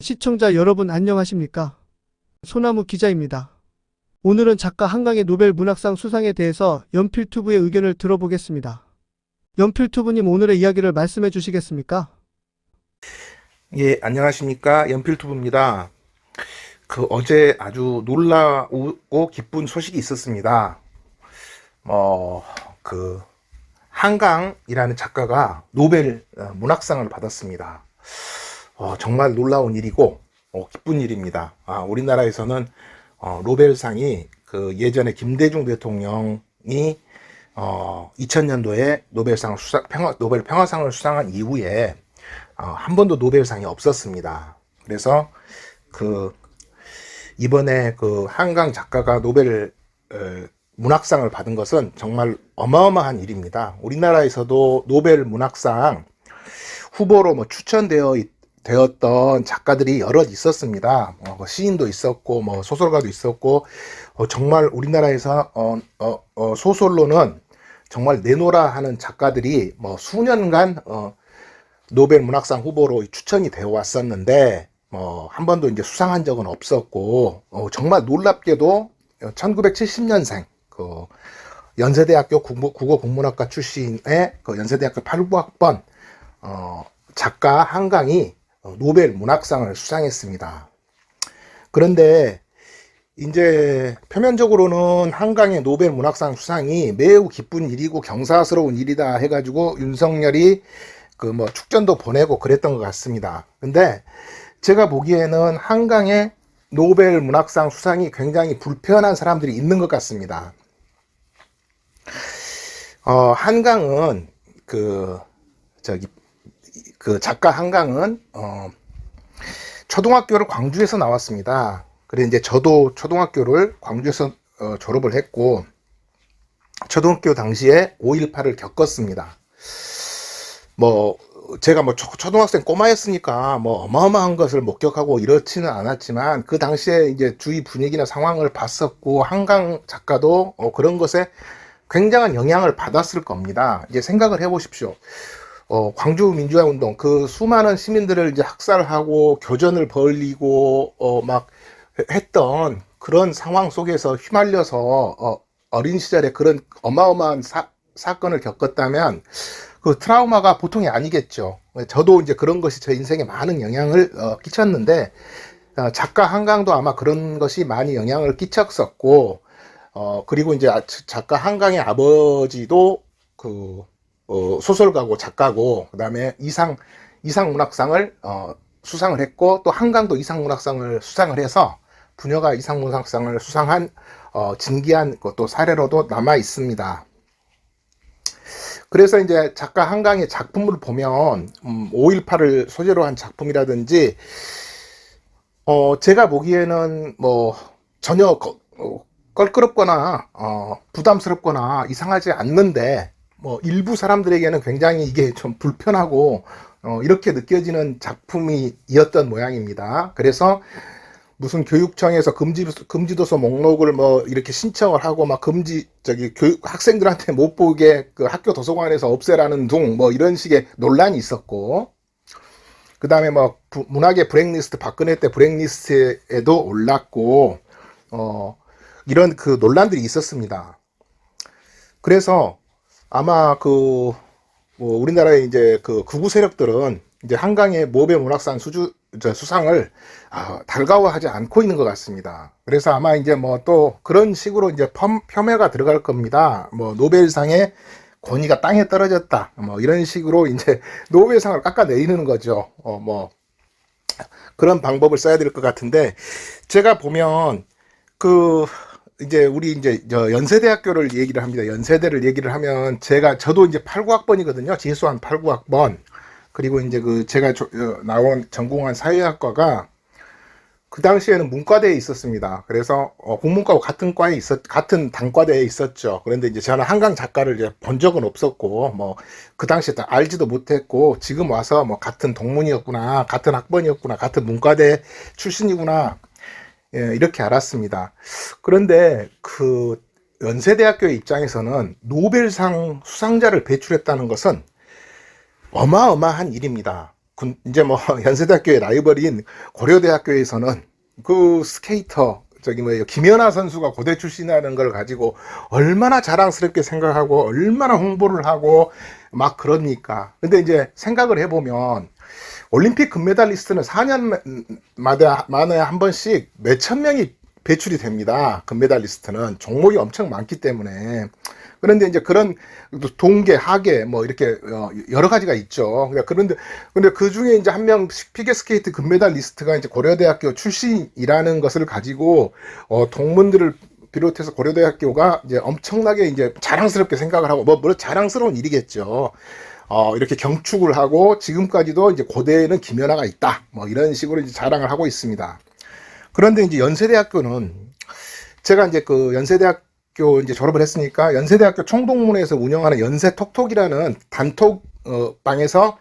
시청자 여러분 안녕하십니까? 소나무 기자입니다. 오늘은 작가 한강의 노벨 문학상 수상에 대해서 연필투브의 의견을 들어보겠습니다. 연필투브님 오늘의 이야기를 말씀해 주시겠습니까? 예, 안녕하십니까. 연필투브입니다. 어제 아주 놀라우고 기쁜 소식이 있었습니다. 어, 그, 한강이라는 작가가 노벨 문학상을 받았습니다. 정말 놀라운 일이고, 기쁜 일입니다. 우리나라에서는 노벨상이 예전에 김대중 대통령이 2000년도에 노벨 평화상을 수상한 이후에 한 번도 노벨상이 없었습니다. 그래서 이번에 한강 작가가 노벨 문학상을 받은 것은 정말 어마어마한 일입니다. 우리나라에서도 노벨 문학상 후보로 되었던 작가들이 여럿 있었습니다. 시인도 있었고, 소설가도 있었고, 정말 우리나라에서 소설로는 정말 내노라 하는 작가들이 수년간 노벨 문학상 후보로 추천이 되어 왔었는데, 한 번도 이제 수상한 적은 없었고, 정말 놀랍게도 1970년생, 연세대학교 국어국문학과 출신의 연세대학교 89학번, 작가 한강이 노벨 문학상을 수상했습니다. 그런데 이제 표면적으로는 한강의 노벨 문학상 수상이 매우 기쁜 일이고 경사스러운 일이다 해가지고 윤석열이 축전도 보내고 그랬던 것 같습니다. 근데 제가 보기에는 한강의 노벨 문학상 수상이 굉장히 불편한 사람들이 있는 것 같습니다. 한강은 작가 한강은 초등학교를 광주에서 나왔습니다. 그래 이제 저도 초등학교를 광주에서 졸업을 했고 초등학교 당시에 5.18을 겪었습니다. 제가 초등학생 꼬마였으니까 어마어마한 것을 목격하고 이렇지는 않았지만 그 당시에 이제 주위 분위기나 상황을 봤었고 한강 작가도 그런 것에 굉장한 영향을 받았을 겁니다. 이제 생각을 해보십시오. 광주 민주화 운동 수많은 시민들을 이제 학살하고 교전을 벌이고 막 했던 그런 상황 속에서 휘말려서 어린 시절에 그런 어마어마한 사건을 겪었다면 그 트라우마가 보통이 아니겠죠. 저도 이제 그런 것이 제 인생에 많은 영향을 끼쳤는데 작가 한강도 아마 그런 것이 많이 영향을 끼쳤었고 그리고 이제 작가 한강의 아버지도 소설가고 작가고 그다음에 이상 문학상을 수상을 했고 또 한강도 이상 문학상을 수상을 해서 부녀가 이상 문학상을 수상한 진기한 또 사례로도 남아 있습니다. 그래서 이제 작가 한강의 작품을 보면 5.18을 소재로 한 작품이라든지 제가 보기에는 전혀 껄끄럽거나 부담스럽거나 이상하지 않는데 일부 사람들에게는 굉장히 이게 좀 불편하고 이렇게 느껴지는 작품이었던 모양입니다. 그래서 무슨 교육청에서 금지도서 목록을 이렇게 신청을 하고 학생들한테 못 보게 학교 도서관에서 없애라는 둥 이런 식의 논란이 있었고 그 다음에 문학의 블랙리스트 박근혜 때 블랙리스트에도 올랐고 이런 논란들이 있었습니다. 그래서 아마 우리나라의 이제 극우 세력들은 이제 한강의 노벨 문학상 수상을 달가워하지 않고 있는 것 같습니다. 그래서 아마 이제 또 그런 식으로 이제 폄훼가 들어갈 겁니다. 노벨상의 권위가 땅에 떨어졌다. 이런 식으로 이제 노벨상을 깎아내리는 거죠. 그런 방법을 써야 될 것 같은데 제가 보면 이제 우리 이제 연세대학교를 얘기를 합니다. 연세대를 얘기를 하면 저도 이제 89학번이거든요. 재수한 89학번. 그리고 이제 제가 전공한 사회학과가 그 당시에는 문과대에 있었습니다. 그래서 국문과하고 같은 단과대에 있었죠. 그런데 이제 저는 한강 작가를 이제 본 적은 없었고 그 당시에 알지도 못했고 지금 와서 같은 동문이었구나, 같은 학번이었구나, 같은 문과대 출신이구나 이렇게 알았습니다. 그런데 연세대학교의 입장에서는 노벨상 수상자를 배출했다는 것은 어마어마한 일입니다. 이제 뭐 연세대학교의 라이벌인 고려대학교에서는 그 스케이터 저기 뭐예요 김연아 선수가 고대 출신이라는 걸 가지고 얼마나 자랑스럽게 생각하고 얼마나 홍보를 하고 막 그러니까. 근데 이제 생각을 해보면 올림픽 금메달리스트는 4년마다 한 번씩 몇천 명이 배출이 됩니다. 금메달리스트는 종목이 엄청 많기 때문에. 그런데 이제 그런 동계, 하계 뭐 이렇게 여러 가지가 있죠. 그런데 근데 그 중에 이제 한 명 피겨스케이트 금메달리스트가 이제 고려대학교 출신이라는 것을 가지고 동문들을 비롯해서 고려대학교가 이제 엄청나게 이제 자랑스럽게 생각을 하고 물론 자랑스러운 일이겠죠. 이렇게 경축을 하고 지금까지도 이제 고대에는 김연아가 있다. 뭐 이런 식으로 이제 자랑을 하고 있습니다. 그런데 이제 연세대학교는 제가 이제 그 연세대학교 이제 졸업을 했으니까 연세대학교 총동문회에서 운영하는 연세톡톡이라는 단톡 방에서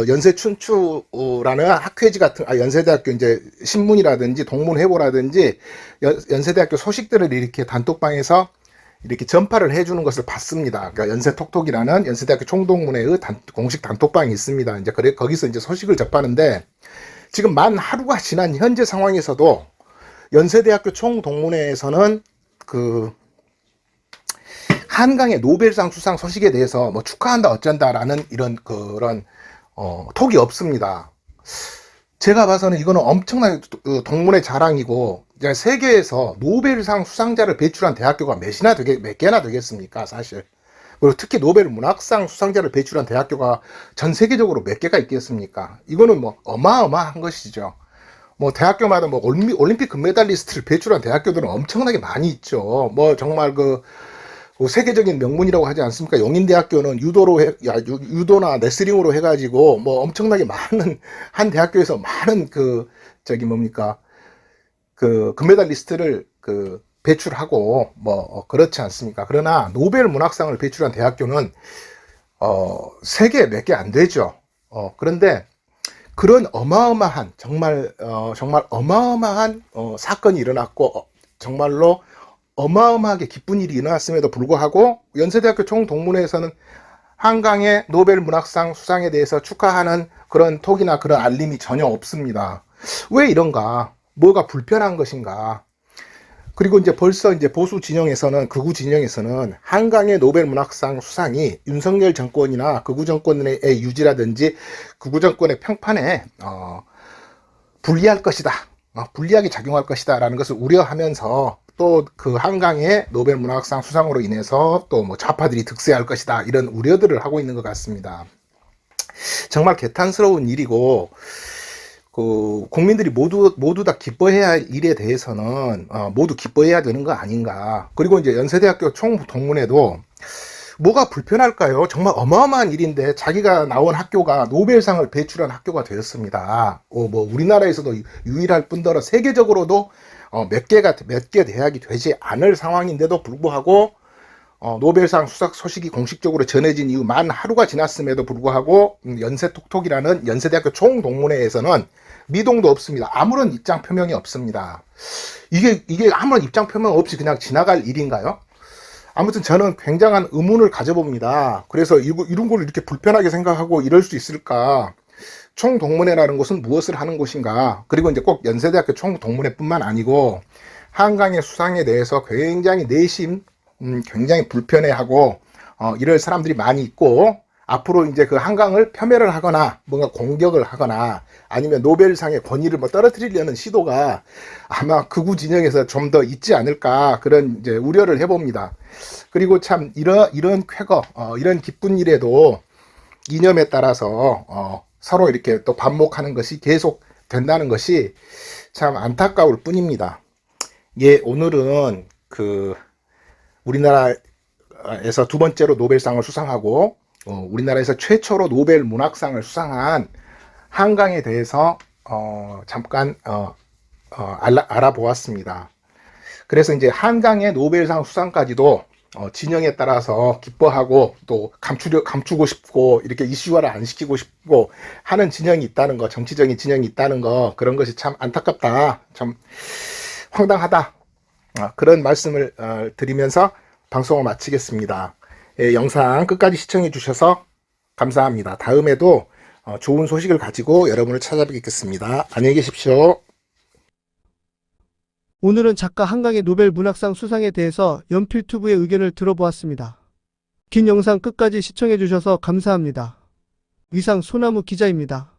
연세춘추라는 학회지 같은 연세대학교 이제 신문이라든지 동문회보라든지 연세대학교 소식들을 이렇게 단톡방에서 이렇게 전파를 해주는 것을 봤습니다. 그러니까 연세톡톡이라는 연세대학교 총동문회의 공식 단톡방이 있습니다. 이제 거기서 이제 소식을 접하는데 지금 만 하루가 지난 현재 상황에서도 연세대학교 총동문회에서는 그 한강의 노벨상 수상 소식에 대해서 뭐 축하한다 어쩐다라는 이런 그런 톡이 없습니다. 제가 봐서는 이거는 엄청나게 동문회 자랑이고 세계에서 노벨상 수상자를 배출한 대학교가 몇 개나 되겠습니까, 사실. 그리고 특히 노벨 문학상 수상자를 배출한 대학교가 전 세계적으로 몇 개가 있겠습니까? 이거는 뭐 어마어마한 것이죠. 뭐 대학교마다 뭐 올림픽 금메달리스트를 배출한 대학교들은 엄청나게 많이 있죠. 뭐 정말 그 세계적인 명문이라고 하지 않습니까? 용인대학교는 유도나 레슬링으로 해가지고 뭐 엄청나게 많은 한 대학교에서 많은 그 금메달리스트를 배출하고 뭐 그렇지 않습니까? 그러나 노벨 문학상을 배출한 대학교는 세계에 몇 개 안 되죠. 그런데 그런 어마어마한 정말 어마어마한 사건이 일어났고 정말로 어마어마하게 기쁜 일이 일어났음에도 불구하고 연세대학교 총동문회에서는 한강의 노벨 문학상 수상에 대해서 축하하는 그런 톡이나 그런 알림이 전혀 없습니다. 왜 이런가? 뭐가 불편한 것인가? 그리고 이제 벌써 이제 보수 진영에서는 극우 진영에서는 한강의 노벨 문학상 수상이 윤석열 정권이나 극우 정권의 유지라든지 극우 정권의 평판에 불리할 것이다. 불리하게 작용할 것이다라는 것을 우려하면서 또 그 한강의 노벨 문학상 수상으로 인해서 또 뭐 좌파들이 득세할 것이다. 이런 우려들을 하고 있는 것 같습니다. 정말 개탄스러운 일이고 국민들이 모두 다 기뻐해야 할 일에 대해서는 모두 기뻐해야 되는 거 아닌가. 그리고 이제 연세대학교 총동문회도 뭐가 불편할까요? 정말 어마어마한 일인데 자기가 나온 학교가 노벨상을 배출한 학교가 되었습니다. 뭐 우리나라에서도 유일할 뿐더러 세계적으로도 몇 개 대학이 되지 않을 상황인데도 불구하고 노벨상 수상 소식이 공식적으로 전해진 이후 만 하루가 지났음에도 불구하고 연세톡톡이라는 연세대학교 총동문회에서는 미동도 없습니다. 아무런 입장 표명이 없습니다. 이게 아무런 입장 표명 없이 그냥 지나갈 일인가요? 아무튼 저는 굉장한 의문을 가져봅니다. 그래서 이런 걸 이렇게 불편하게 생각하고 이럴 수 있을까? 총동문회라는 것은 무엇을 하는 곳인가? 그리고 이제 꼭 연세대학교 총동문회뿐만 아니고 한강의 수상에 대해서 굉장히 내심 굉장히 불편해하고 이럴 사람들이 많이 있고 앞으로 이제 그 한강을 폄훼를 하거나 뭔가 공격을 하거나 아니면 노벨상의 권위를 뭐 떨어뜨리려는 시도가 아마 극우 진영에서 좀 더 있지 않을까 그런 이제 우려를 해봅니다. 그리고 참 이런 쾌거 이런 기쁜 일에도 이념에 따라서 서로 이렇게 또 반목하는 것이 계속 된다는 것이 참 안타까울 뿐입니다. 예, 오늘은 우리나라에서 두 번째로 노벨상을 수상하고 우리나라에서 최초로 노벨 문학상을 수상한 한강에 대해서 잠깐 알아보았습니다. 그래서 이제 한강의 노벨상 수상까지도 진영에 따라서 기뻐하고 또 감추고 싶고 이렇게 이슈화를 안 시키고 싶고 하는 진영이 있다는 거, 정치적인 진영이 있다는 거, 그런 것이 참 안타깝다, 참 황당하다, 그런 말씀을 드리면서 방송을 마치겠습니다. 예, 영상 끝까지 시청해 주셔서 감사합니다. 다음에도 좋은 소식을 가지고 여러분을 찾아뵙겠습니다. 안녕히 계십시오. 오늘은 작가 한강의 노벨 문학상 수상에 대해서 연필투브의 의견을 들어보았습니다. 긴 영상 끝까지 시청해주셔서 감사합니다. 이상 소나무 기자입니다.